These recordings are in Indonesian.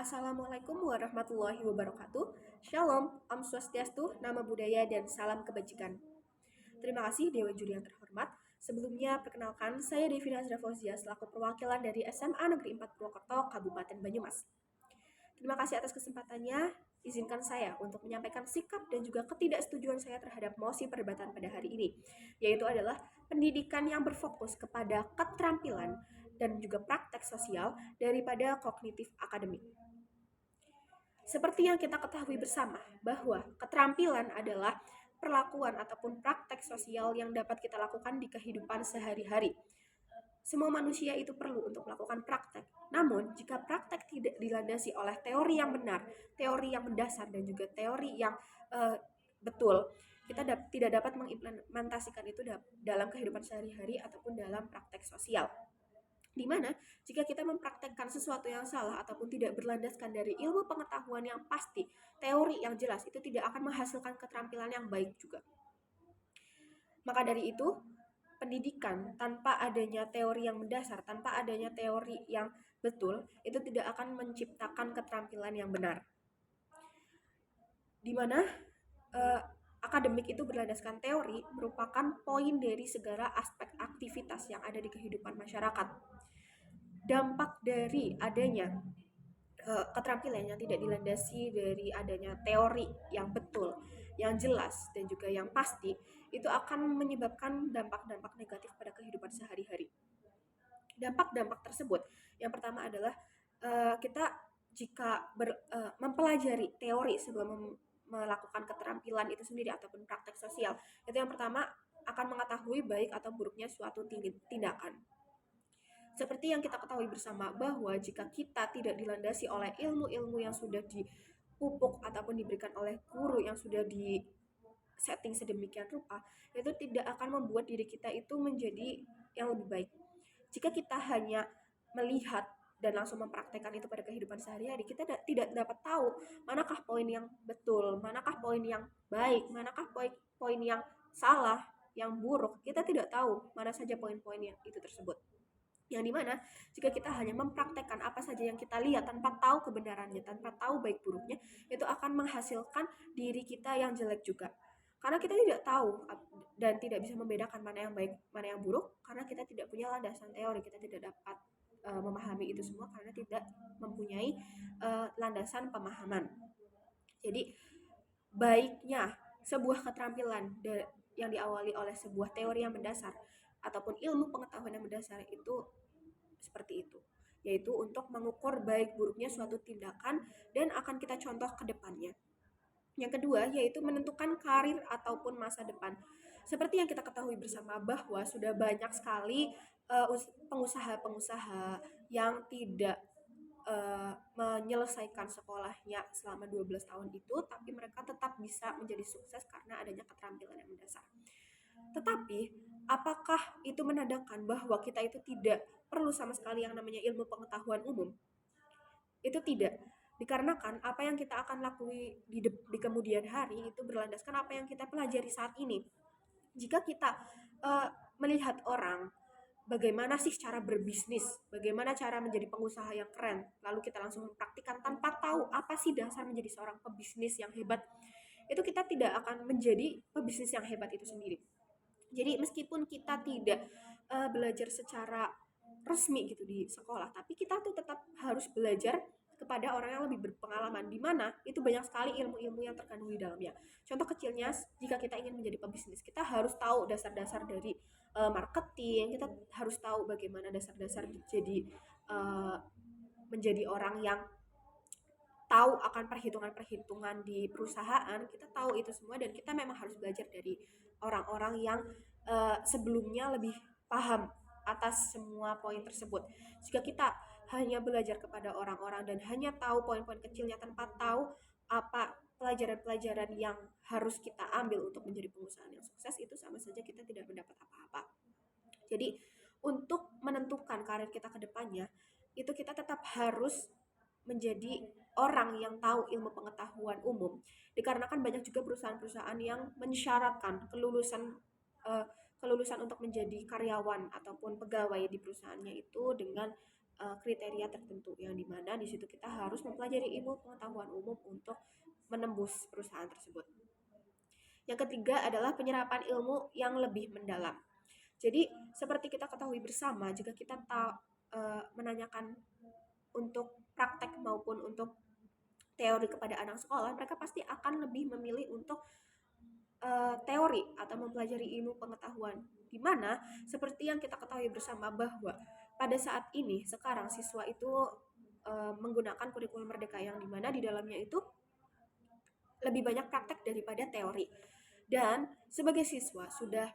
Assalamualaikum warahmatullahi wabarakatuh. Shalom, Om Swastiastu, Nama Budaya, dan Salam Kebajikan. Terima kasih Dewa Juri yang terhormat. Sebelumnya, perkenalkan, saya Devina Azra Fauzia selaku perwakilan dari SMA Negeri 4 Purwokerto, Kabupaten Banyumas. Terima kasih atas kesempatannya. Izinkan saya untuk menyampaikan sikap dan juga ketidaksetujuan saya terhadap mosi perdebatan pada hari ini, yaitu adalah pendidikan yang berfokus kepada keterampilan dan juga praktek sosial daripada kognitif akademik. Seperti yang kita ketahui bersama, bahwa keterampilan adalah perlakuan ataupun praktek sosial yang dapat kita lakukan di kehidupan sehari-hari. Semua manusia itu perlu untuk melakukan praktek. Namun, jika praktek tidak dilandasi oleh teori yang benar, teori yang mendasar, dan juga teori yang betul, kita tidak dapat mengimplementasikan itu dalam kehidupan sehari-hari ataupun dalam praktek sosial. Di mana jika kita mempraktekkan sesuatu yang salah ataupun tidak berlandaskan dari ilmu pengetahuan yang pasti, teori yang jelas, itu tidak akan menghasilkan keterampilan yang baik juga. Maka dari itu, pendidikan tanpa adanya teori yang mendasar, tanpa adanya teori yang betul, itu tidak akan menciptakan keterampilan yang benar. Di mana akademik itu berlandaskan teori merupakan poin dari segala aspek aktivitas yang ada di kehidupan masyarakat. Dampak dari adanya keterampilan yang tidak dilandasi dari adanya teori yang betul, yang jelas, dan juga yang pasti, itu akan menyebabkan dampak-dampak negatif pada kehidupan sehari-hari. Dampak-dampak tersebut, yang pertama adalah kita jika mempelajari teori sebelum melakukan keterampilan itu sendiri ataupun praktek sosial, itu yang pertama akan mengetahui baik atau buruknya suatu tindakan. Seperti yang kita ketahui bersama bahwa jika kita tidak dilandasi oleh ilmu-ilmu yang sudah dipupuk ataupun diberikan oleh guru yang sudah di setting sedemikian rupa, itu tidak akan membuat diri kita itu menjadi yang lebih baik. Jika kita hanya melihat dan langsung mempraktekkan itu pada kehidupan sehari-hari, kita tidak dapat tahu manakah poin yang betul, manakah poin yang baik, manakah poin yang salah, yang buruk. Kita tidak tahu mana saja poin-poin yang itu tersebut. Yang dimana jika kita hanya mempraktekkan apa saja yang kita lihat tanpa tahu kebenarannya, tanpa tahu baik buruknya, itu akan menghasilkan diri kita yang jelek juga. Karena kita tidak tahu dan tidak bisa membedakan mana yang baik, mana yang buruk, karena kita tidak punya landasan teori, kita tidak dapat memahami itu semua karena tidak mempunyai landasan pemahaman. Jadi baiknya sebuah keterampilan yang diawali oleh sebuah teori yang mendasar ataupun ilmu pengetahuan yang mendasar itu seperti itu, yaitu untuk mengukur baik buruknya suatu tindakan dan akan kita contoh ke depannya. Yang kedua, yaitu menentukan karir ataupun masa depan. Seperti yang kita ketahui bersama bahwa sudah banyak sekali pengusaha-pengusaha yang tidak menyelesaikan sekolahnya selama 12 tahun itu, tapi mereka tetap bisa menjadi sukses karena adanya keterampilan yang mendasar. Tetapi, apakah itu menandakan bahwa kita itu tidak perlu sama sekali yang namanya ilmu pengetahuan umum? Itu tidak. Dikarenakan apa yang kita akan lakui di kemudian hari itu berlandaskan apa yang kita pelajari saat ini. Jika kita melihat orang, bagaimana sih cara berbisnis, bagaimana cara menjadi pengusaha yang keren, lalu kita langsung mempraktikkan tanpa tahu apa sih dasar menjadi seorang pebisnis yang hebat, itu kita tidak akan menjadi pebisnis yang hebat itu sendiri. Jadi meskipun kita tidak belajar secara resmi gitu di sekolah, tapi kita tuh tetap harus belajar kepada orang yang lebih berpengalaman, di mana itu banyak sekali ilmu-ilmu yang terkandung di dalamnya. Contoh kecilnya, jika kita ingin menjadi pebisnis, kita harus tahu dasar-dasar dari marketing, kita harus tahu bagaimana dasar-dasar menjadi orang yang tahu akan perhitungan-perhitungan di perusahaan. Kita tahu itu semua dan kita memang harus belajar dari orang-orang yang sebelumnya lebih paham atas semua poin tersebut. Jika kita hanya belajar kepada orang-orang dan hanya tahu poin-poin kecilnya tanpa tahu apa pelajaran-pelajaran yang harus kita ambil untuk menjadi pengusaha yang sukses, itu sama saja kita tidak mendapat apa-apa. Jadi untuk menentukan karir kita ke depannya, itu kita tetap harus menjadi orang yang tahu ilmu pengetahuan umum. Dikarenakan banyak juga perusahaan-perusahaan yang mensyaratkan kelulusan untuk menjadi karyawan ataupun pegawai di perusahaannya itu dengan kriteria tertentu yang dimana di situ kita harus mempelajari ilmu pengetahuan umum untuk menembus perusahaan tersebut. Yang ketiga adalah penyerapan ilmu yang lebih mendalam. Jadi seperti kita ketahui bersama, jika kita menanyakan untuk praktek maupun untuk teori kepada anak sekolah, mereka pasti akan lebih memilih untuk teori atau mempelajari ilmu pengetahuan. Di mana seperti yang kita ketahui bersama bahwa pada saat ini sekarang siswa itu menggunakan kurikulum merdeka yang dimana di dalamnya itu lebih banyak praktek daripada teori. Dan sebagai siswa sudah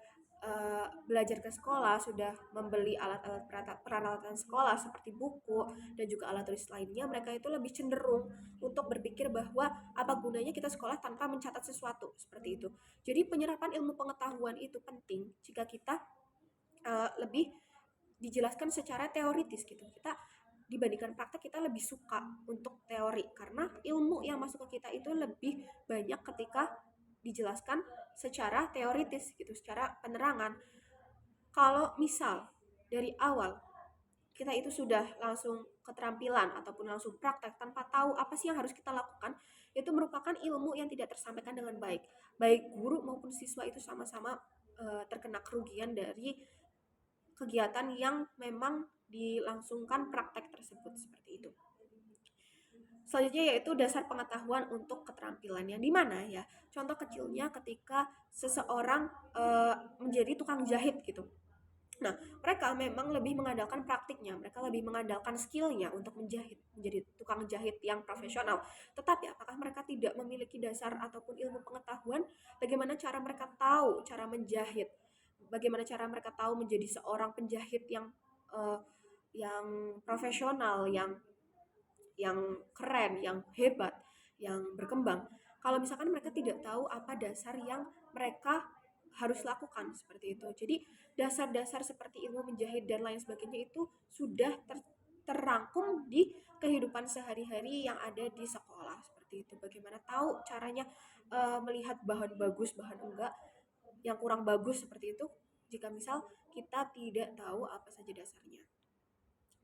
belajar ke sekolah, sudah membeli alat-alat peralatan sekolah seperti buku dan juga alat tulis lainnya, mereka itu lebih cenderung untuk berpikir bahwa apa gunanya kita sekolah tanpa mencatat sesuatu, seperti itu. Jadi penyerapan ilmu pengetahuan itu penting jika kita lebih dijelaskan secara teoritis gitu. Kita dibandingkan praktek, kita lebih suka untuk teori karena ilmu yang masuk ke kita itu lebih banyak ketika dijelaskan secara teoritis gitu, secara penerangan. Kalau misal dari awal kita itu sudah langsung keterampilan ataupun langsung praktek tanpa tahu apa sih yang harus kita lakukan, itu merupakan ilmu yang tidak tersampaikan dengan baik. Baik guru maupun siswa itu sama-sama terkena kerugian dari kegiatan yang memang dilangsungkan praktek tersebut, seperti itu. Selanjutnya yaitu dasar pengetahuan untuk keterampilan, yang dimana ya contoh kecilnya ketika seseorang menjadi tukang jahit gitu. Nah, mereka memang lebih mengandalkan praktiknya, mereka lebih mengandalkan skillnya untuk menjahit, menjadi tukang jahit yang profesional. Tetapi apakah mereka tidak memiliki dasar ataupun ilmu pengetahuan bagaimana cara mereka tahu cara menjahit, bagaimana cara mereka tahu menjadi seorang penjahit uh, yang profesional, yang keren, yang hebat, yang berkembang. Kalau misalkan mereka tidak tahu apa dasar yang mereka harus lakukan, seperti itu. Jadi dasar-dasar seperti ilmu menjahit dan lain sebagainya itu sudah terangkum di kehidupan sehari-hari yang ada di sekolah, seperti itu. Bagaimana tahu caranya melihat bahan bagus, bahan enggak, yang kurang bagus, seperti itu. Jika misal kita tidak tahu apa saja dasarnya.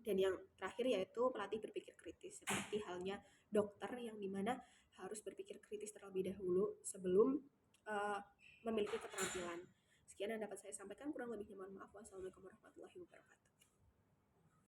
Dan yang terakhir yaitu pelatih berpikir kritis, seperti halnya dokter yang dimana harus berpikir kritis terlebih dahulu sebelum uh, memiliki keterampilan. Sekian yang dapat saya sampaikan, kurang lebihnya mohon maaf. Wassalamualaikum warahmatullahi wabarakatuh.